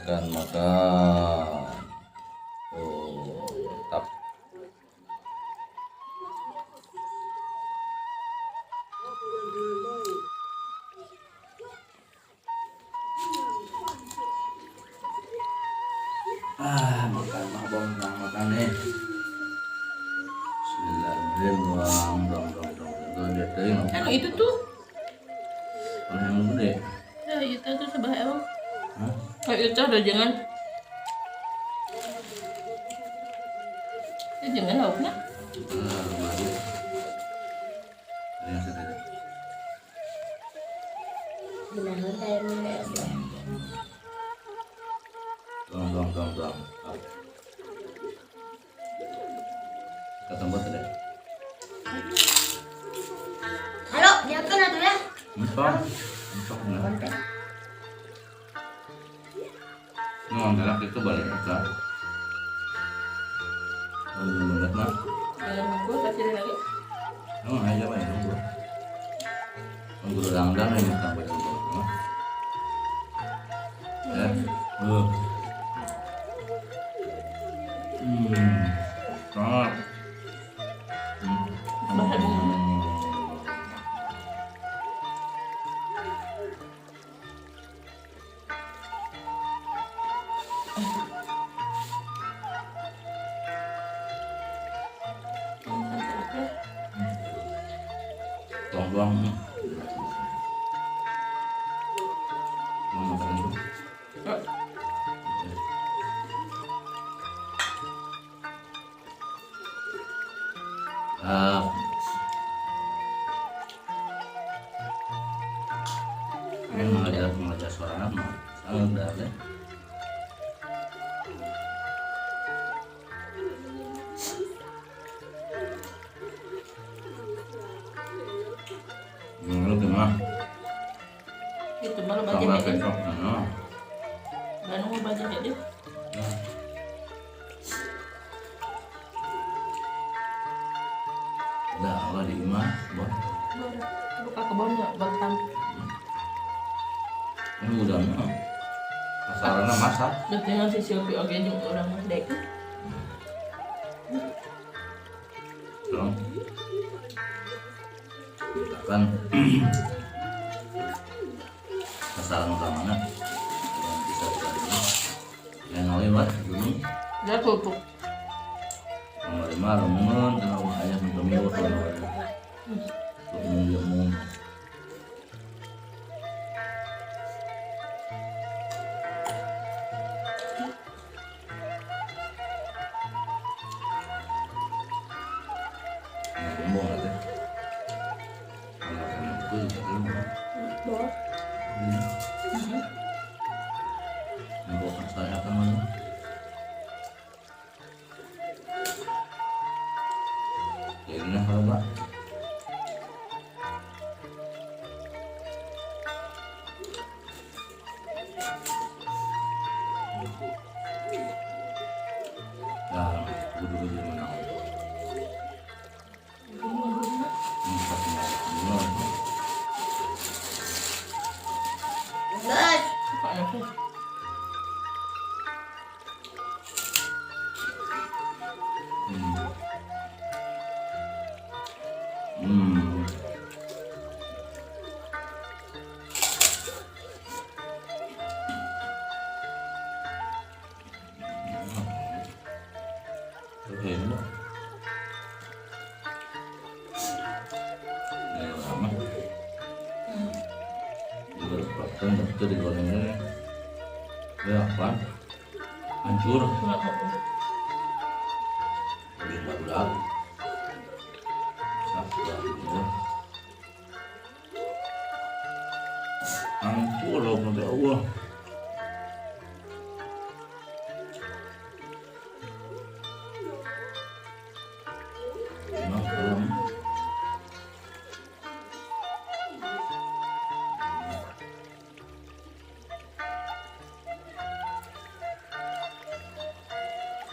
makan makan. Oh, mantap. Makan abang makan nih. Bismillahirrahmanirrahim. Anu itu tuh. Yang gede. Ya itu tuh sebelah emang. Hah? Kayak itu ada jangan. Ya jangan lauknya. Baru. Yang sedikit. Dong. Ke tempat deh. Halo, dia kan ada ya? Entong enggak. Enak itu balik kita. Banget mah. Jangan nunggu kasih lagi. Aja banyak nunggu. Nunggu langdang nih makan banyak nunggu. Ya. Sangat. Tuang. Makan itu. Ini mengajar suara mah sangat benar. Lu gimana? Itu malah Tambah baca dia. kecap, Gak nunggu baca dia. Dah, apa di rumah, boh? Buka kebunnya, bangkam. Ini udah mah. Pasarannya masak. Dengan si Silvi oke juga orang dek. Dong. Kan pasaran utamanya yang bisa terjadi. Yang lewat dulu. Dia tutup. Yang lima remun, kalau ayah minta mie waktu itu. Saya akan mana? Ini kalau Pak. Nah, dulu di mana? Guys, Oke, ini. Ini lama. Kan betul di gorengnya. Ya apa? Hancur. Jadi baru hancur loh nanti Allah.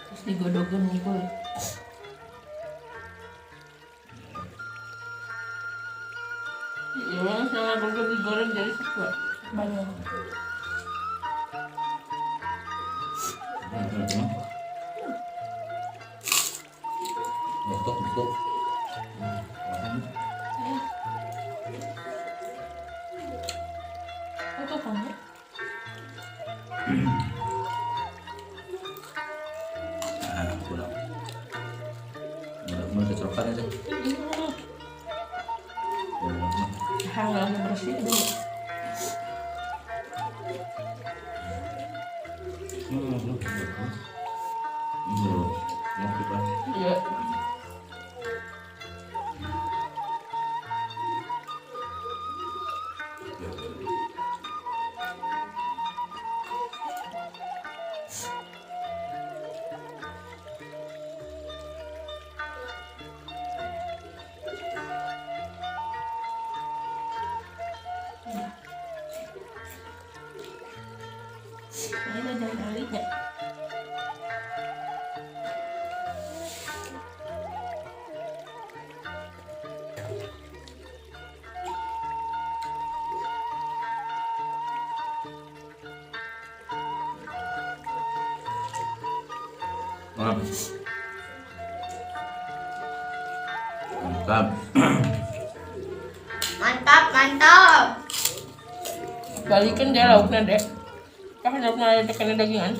Terus digodogin gitu. Iya, sangat bagus digoreng jadi banyak. cuma. Betul betul. Itu kan ya? Nah, kurang. Mau kecelakaan aja. Hanggang bersih dulu. Mau kita. Iya. Ini udah jangan kali ya. Mantap. Mantap, mantap. Balikin dia lauknya dek. Kan lauknya ada kena dagingan.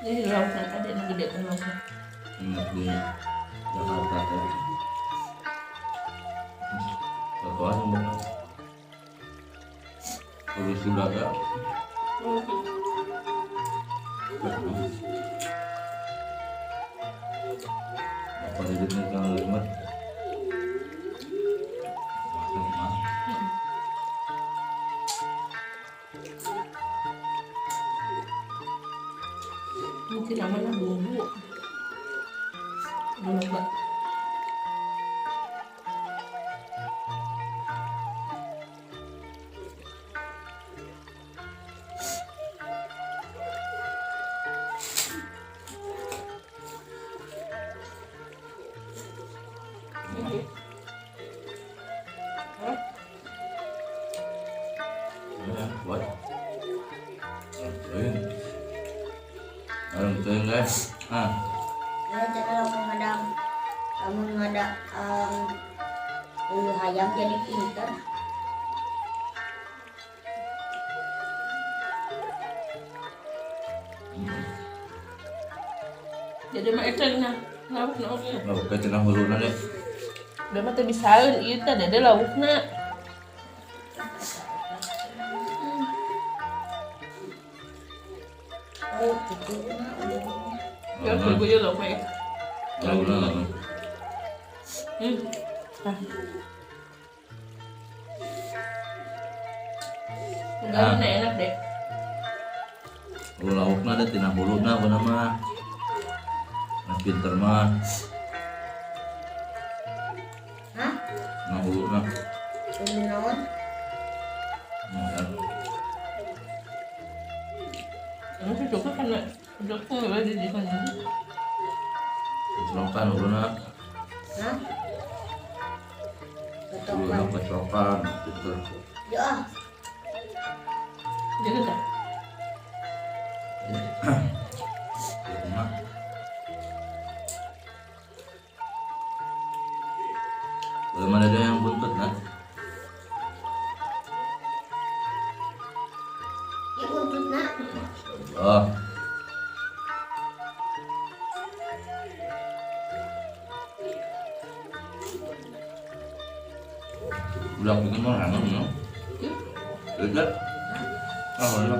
Ini lauknya ada yang gede kan masnya. Di Jakarta ya. Satu aja bukan. Kalau sudah ya. Apa hidupnya jangan lemat. Mungkin namanya bumbu. Belum mbak. Ya, buat. Orang tuh guys. Ya, kalau mengadang ulu ayam jadi pinter. Jadi mah itu nah. Lauknya oke. Oke, tenang dulu nanti. Udah mah teh bisaeun ieu teh dede laukna. Oh, gitu. Ya gue ya lauknya. Udah. Nah. Udah enak deh. Kalau lauknya ada tina huluna apa nama? Nah, pinter mah. Hah? Nah huluna. Ulu naon? Nah, ya. Emang sih suka karena udah aku nggak ada di sana. Kecelakaan huluna. Hah? Huluna Ketokan. kecelakaan pinter. Ya, Jadi tak. Nah, belum ada yang buntut nah. ya buntut nak. Oh. Udah bikin mau hangat no? Udah. Ah, udah.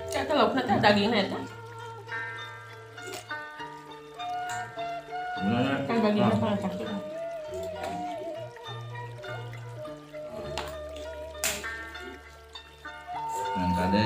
Kata lauknya teh dagingnya teh. Gimana? Kan dagingnya sangat sakit. Yang kade